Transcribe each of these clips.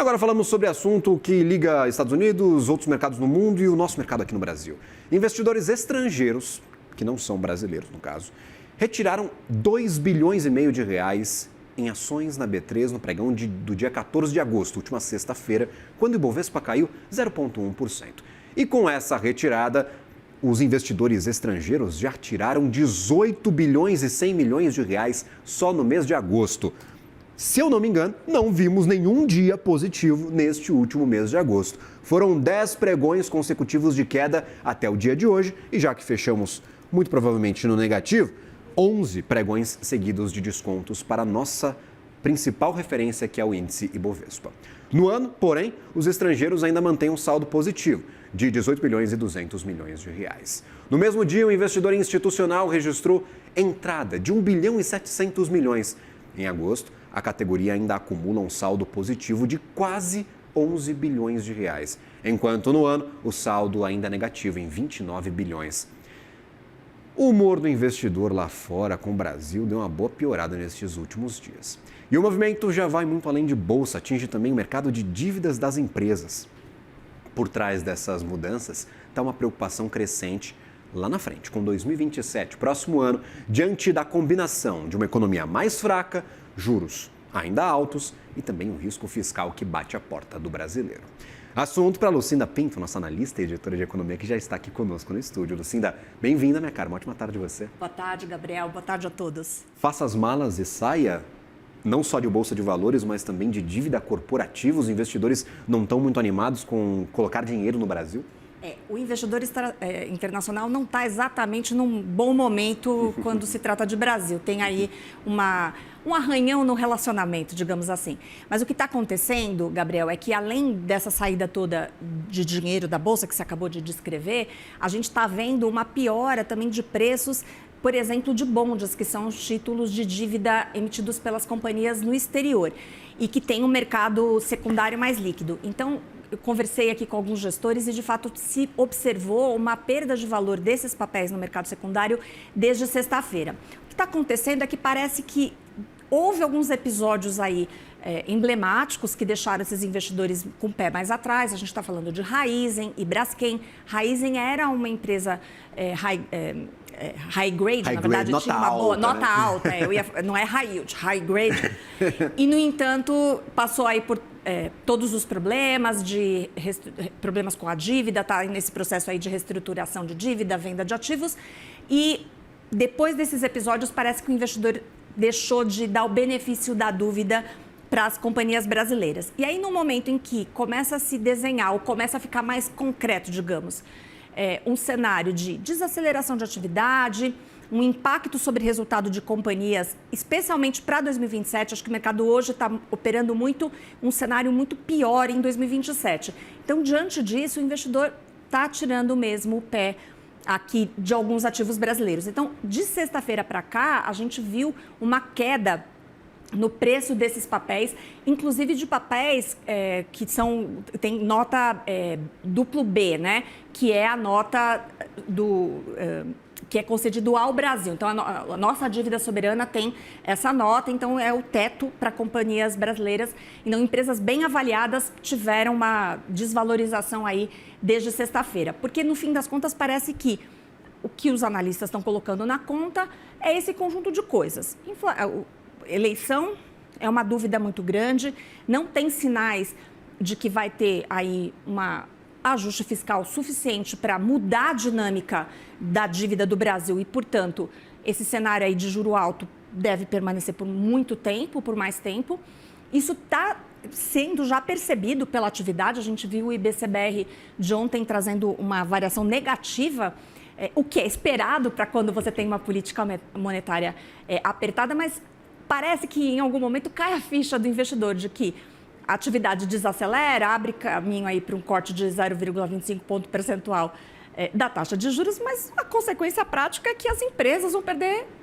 Agora falamos sobre assunto que liga Estados Unidos, outros mercados no mundo e o nosso mercado aqui no Brasil. Investidores estrangeiros, que não são brasileiros no caso, retiraram 2 bilhões e meio de reais em ações na B3 no pregão do dia 14 de agosto, última sexta-feira, quando o Ibovespa caiu 0,1%. E com essa retirada, os investidores estrangeiros já tiraram 18 bilhões e 100 milhões de reais só no mês de agosto. Se eu não me engano, não vimos nenhum dia positivo neste último mês de agosto. Foram 10 pregões consecutivos de queda até o dia de hoje e já que fechamos muito provavelmente no negativo, 11 pregões seguidos de descontos para a nossa principal referência, que é o índice Ibovespa. No ano, porém, os estrangeiros ainda mantêm um saldo positivo de 18 bilhões e 200 milhões de reais. No mesmo dia, o investidor institucional registrou entrada de 1 bilhão e 700 milhões. Em agosto, a categoria ainda acumula um saldo positivo de quase 11 bilhões de reais, enquanto no ano o saldo ainda é negativo em 29 bilhões. O humor do investidor lá fora com o Brasil deu uma boa piorada nestes últimos dias. E o movimento já vai muito além de bolsa, atinge também o mercado de dívidas das empresas. Por trás dessas mudanças está uma preocupação crescente lá na frente, com 2027, próximo ano, diante da combinação de uma economia mais fraca, juros ainda altos e também um risco fiscal que bate a porta do brasileiro. Assunto para Lucinda Pinto, nossa analista e editora de economia, que já está aqui conosco no estúdio. Lucinda, bem-vinda, minha cara. Uma ótima tarde a você. Boa tarde, Gabriel. Boa tarde a todos. Faça as malas e saia, não só de bolsa de valores, mas também de dívida corporativa. Os investidores não estão muito animados com colocar dinheiro no Brasil? O investidor internacional não está exatamente num bom momento quando se trata de Brasil. Tem aí um arranhão no relacionamento, digamos assim. Mas o que está acontecendo, Gabriel, é que além dessa saída toda de dinheiro da Bolsa que você acabou de descrever, a gente está vendo uma piora também de preços, por exemplo, de bonds, que são os títulos de dívida emitidos pelas companhias no exterior e que tem um mercado secundário mais líquido. Então, eu conversei aqui com alguns gestores e, de fato, se observou uma perda de valor desses papéis no mercado secundário desde sexta-feira. O que está acontecendo é que parece que houve alguns episódios aí emblemáticos que deixaram esses investidores com o pé mais atrás. A gente está falando de Raízen e Braskem. Raízen era uma empresa high grade, na verdade, tinha uma boa nota alta. Não é high yield, high grade. E, no entanto, passou aí por todos os problemas, problemas com a dívida, está nesse processo aí de reestruturação de dívida, venda de ativos. E depois desses episódios, parece que o investidor deixou de dar o benefício da dúvida para as companhias brasileiras. E aí, no momento em que começa a se desenhar, ou começa a ficar mais concreto, digamos, um cenário de desaceleração de atividade, um impacto sobre resultado de companhias, especialmente para 2027. Acho que o mercado hoje está operando um cenário muito pior em 2027. Então, diante disso, o investidor está tirando mesmo o pé aqui de alguns ativos brasileiros. Então, de sexta-feira para cá, a gente viu uma queda no preço desses papéis, inclusive de papéis que tem nota duplo B, né? Que é a nota que é concedido ao Brasil. Então, a nossa dívida soberana tem essa nota, então é o teto para companhias brasileiras. Então, empresas bem avaliadas tiveram uma desvalorização aí desde sexta-feira. Porque, no fim das contas, parece que o que os analistas estão colocando na conta é esse conjunto de coisas. Eleição é uma dúvida muito grande, não tem sinais de que vai ter aí ajuste fiscal suficiente para mudar a dinâmica da dívida do Brasil e, portanto, esse cenário aí de juro alto deve permanecer por muito tempo, por mais tempo. Isso está sendo já percebido pela atividade. A gente viu o IBCBR de ontem trazendo uma variação negativa, o que é esperado para quando você tem uma política monetária apertada, mas parece que em algum momento cai a ficha do investidor de que a atividade desacelera, abre caminho aí para um corte de 0,25 ponto percentual da taxa de juros, mas a consequência prática é que as empresas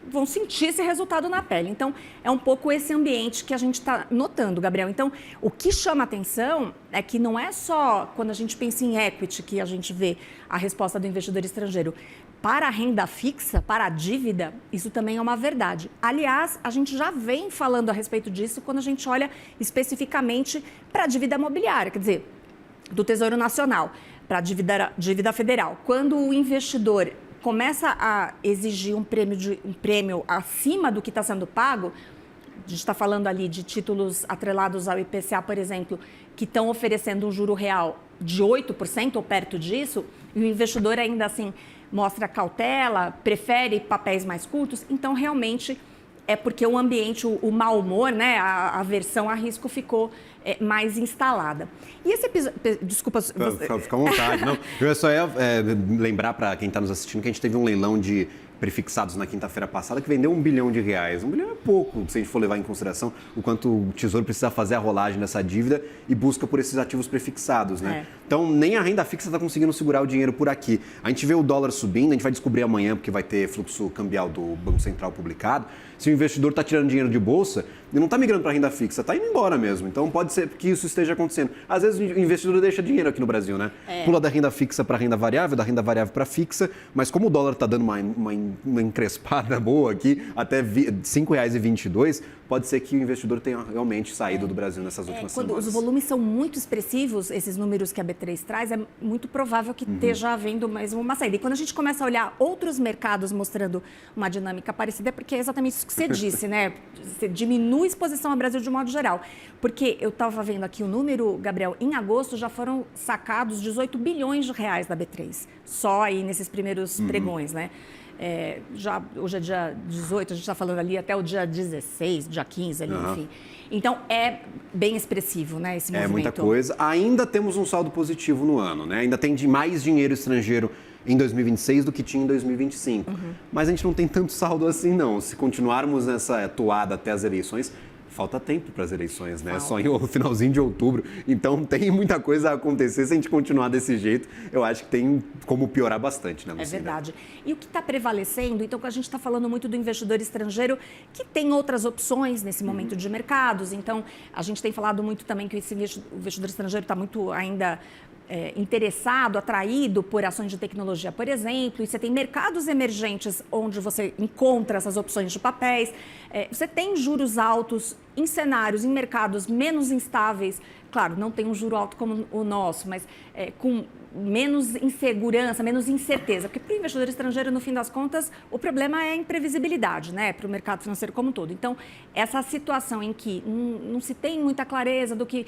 vão sentir esse resultado na pele. Então, é um pouco esse ambiente que a gente está notando, Gabriel. Então, o que chama atenção é que não é só quando a gente pensa em equity que a gente vê a resposta do investidor estrangeiro. para a renda fixa, para a dívida, isso também é uma verdade. Aliás, a gente já vem falando a respeito disso quando a gente olha especificamente para a dívida imobiliária, quer dizer, do Tesouro Nacional, para a dívida federal. Quando o investidor começa a exigir um prêmio acima do que está sendo pago, a gente está falando ali de títulos atrelados ao IPCA, por exemplo, que estão oferecendo um juro real de 8% ou perto disso, e o investidor ainda assim mostra cautela, prefere papéis mais curtos, então realmente é porque o ambiente, o mau humor, né, a aversão a risco ficou mais instalada. E esse episódio... Desculpa... Fica à vontade. Não, eu só ia lembrar para quem está nos assistindo que a gente teve um leilão de prefixados na quinta-feira passada que vendeu R$1 bilhão. R$1 bilhão é pouco, se a gente for levar em consideração o quanto o Tesouro precisa fazer a rolagem dessa dívida e busca por esses ativos prefixados, né? Então, nem a renda fixa está conseguindo segurar o dinheiro por aqui. A gente vê o dólar subindo, a gente vai descobrir amanhã, porque vai ter fluxo cambial do Banco Central publicado, se o investidor está tirando dinheiro de bolsa e não está migrando para a renda fixa, está indo embora mesmo. Então, pode ser que isso esteja acontecendo. Às vezes, o investidor deixa dinheiro aqui no Brasil, né? Pula da renda fixa para a renda variável, da renda variável para fixa, mas como o dólar está dando uma encrespada boa aqui, até R$ 5,22, pode ser que o investidor tenha realmente saído do Brasil nessas últimas semanas. Quando os volumes são muito expressivos, esses números que a B3 traz, é muito provável que esteja havendo mesmo uma saída. E quando a gente começa a olhar outros mercados mostrando uma dinâmica parecida, é porque é exatamente isso que você disse, né? Você diminui a exposição ao Brasil de um modo geral. Porque eu estava vendo aqui o número, Gabriel, em agosto já foram sacados 18 bilhões de reais da B3, só aí nesses primeiros pregões, né? Hoje é dia 18, a gente está falando ali até o dia 16, dia 15, ali, enfim. Então, é bem expressivo, né, esse movimento. É muita coisa. Ainda temos um saldo positivo no ano, né? Ainda tem mais dinheiro estrangeiro em 2026 do que tinha em 2025. Mas a gente não tem tanto saldo assim, não. Se continuarmos nessa toada até as eleições, falta tempo para as eleições, né? Só em finalzinho de outubro. Então, tem muita coisa a acontecer. Se a gente continuar desse jeito, eu acho que tem como piorar bastante, né, Lucinda? É verdade. E o que está prevalecendo, então, que a gente está falando muito do investidor estrangeiro, que tem outras opções nesse momento de mercados. Então, a gente tem falado muito também que o investidor estrangeiro está muito ainda interessado, atraído por ações de tecnologia, por exemplo, e você tem mercados emergentes onde você encontra essas opções de papéis, você tem juros altos em cenários, em mercados menos instáveis, claro, não tem um juro alto como o nosso, mas com menos insegurança, menos incerteza, porque para o investidor estrangeiro, no fim das contas, o problema é a imprevisibilidade, né, para o mercado financeiro como um todo. Então, essa situação em que não se tem muita clareza do que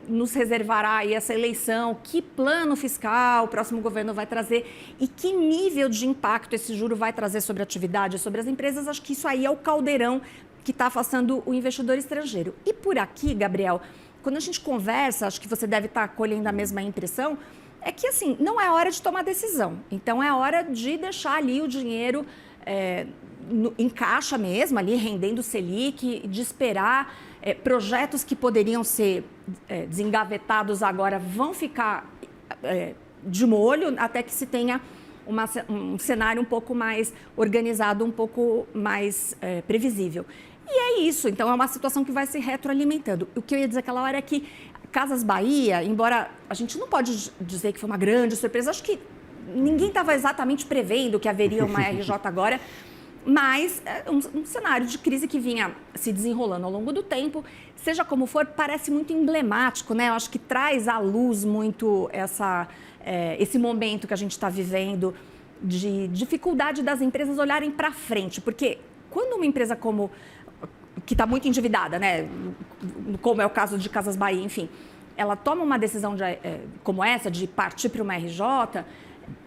nos reservará aí essa eleição, que plano fiscal o próximo governo vai trazer e que nível de impacto esse juro vai trazer sobre a atividade, sobre as empresas, acho que isso aí é o caldeirão que está afastando o investidor estrangeiro. E por aqui, Gabriel, quando a gente conversa, acho que você deve estar colhendo a mesma impressão, é que, assim, não é hora de tomar decisão. Então, é hora de deixar ali o dinheiro em caixa mesmo, ali rendendo Selic, de esperar projetos que poderiam ser desengavetados agora vão ficar de molho até que se tenha um cenário um pouco mais organizado, um pouco mais previsível. E é isso, então é uma situação que vai se retroalimentando. O que eu ia dizer aquela hora é que Casas Bahia, embora a gente não pode dizer que foi uma grande surpresa, acho que ninguém estava exatamente prevendo que haveria uma RJ agora, mas um cenário de crise que vinha se desenrolando ao longo do tempo, seja como for, parece muito emblemático, né? Eu acho que traz à luz muito esse momento que a gente está vivendo de dificuldade das empresas olharem para frente, porque quando uma empresa que está muito endividada, né? Como é o caso de Casas Bahia, enfim, ela toma uma decisão como essa, de partir para uma RJ,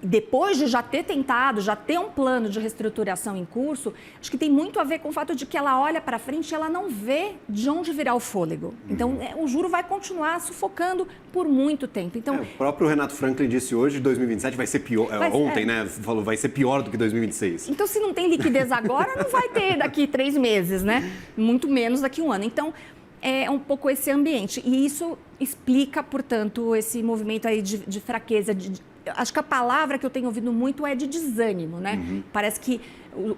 depois de já ter tentado, já ter um plano de reestruturação em curso, acho que tem muito a ver com o fato de que ela olha para frente e ela não vê de onde virá o fôlego. Então, o juro vai continuar sufocando por muito tempo. Então, o próprio Renato Franklin disse hoje, 2027 vai ser pior, ontem, né, falou, vai ser pior do que 2026. Então, se não tem liquidez agora, não vai ter daqui 3 meses, né? Muito menos daqui 1 ano. Então, é um pouco esse ambiente. E isso explica, portanto, esse movimento aí de fraqueza. Acho que a palavra que eu tenho ouvido muito é de desânimo, né? Parece que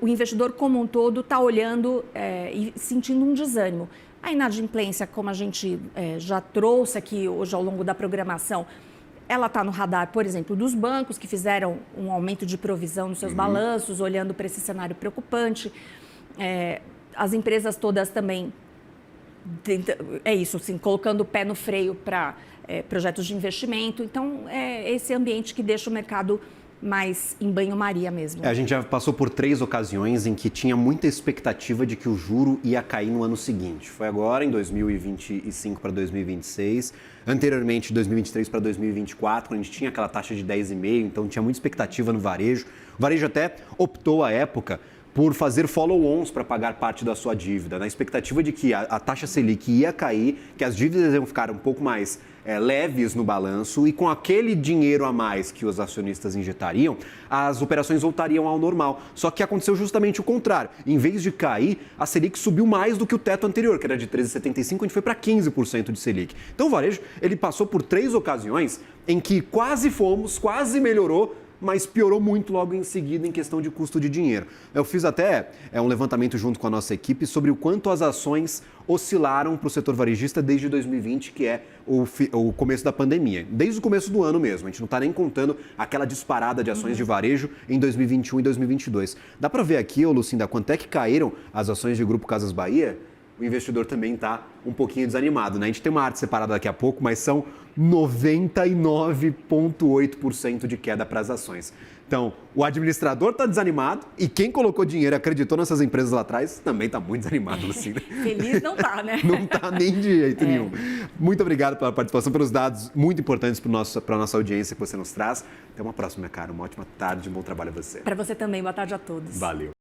o investidor como um todo está olhando e sentindo um desânimo. A inadimplência, como a gente já trouxe aqui hoje ao longo da programação, ela está no radar, por exemplo, dos bancos que fizeram um aumento de provisão nos seus balanços, olhando para esse cenário preocupante. As empresas todas também, é isso, assim, colocando o pé no freio para projetos de investimento. Então, é esse ambiente que deixa o mercado mais em banho-maria mesmo. A gente já passou por 3 ocasiões em que tinha muita expectativa de que o juro ia cair no ano seguinte. Foi agora, em 2025 para 2026, anteriormente, de 2023 para 2024, quando a gente tinha aquela taxa de 10,5%, então tinha muita expectativa no varejo. O varejo até optou, à época, por fazer follow-ons para pagar parte da sua dívida, na expectativa de que a taxa Selic ia cair, que as dívidas iam ficar um pouco mais leves no balanço e com aquele dinheiro a mais que os acionistas injetariam, as operações voltariam ao normal. Só que aconteceu justamente o contrário. Em vez de cair, a Selic subiu mais do que o teto anterior, que era de 13,75%, a gente foi para 15% de Selic. Então o varejo, ele passou por 3 ocasiões em que quase melhorou, mas piorou muito logo em seguida em questão de custo de dinheiro. Eu fiz até um levantamento junto com a nossa equipe sobre o quanto as ações oscilaram para o setor varejista desde 2020, que é o começo da pandemia. Desde o começo do ano mesmo. A gente não está nem contando aquela disparada de ações de varejo em 2021 e 2022. Dá para ver aqui, Lucinda, quanto é que caíram as ações de Grupo Casas Bahia? O investidor também está um pouquinho desanimado, né? A gente tem uma arte separada daqui a pouco, mas são 99,8% de queda para as ações. Então, o administrador está desanimado e quem colocou dinheiro e acreditou nessas empresas lá atrás também está muito desanimado, Lucinda. Feliz não está, né? Não está nem de jeito nenhum. Muito obrigado pela participação, pelos dados muito importantes para a nossa audiência que você nos traz. Até uma próxima, cara. Uma ótima tarde, um bom trabalho a você. Para você também. Boa tarde a todos. Valeu.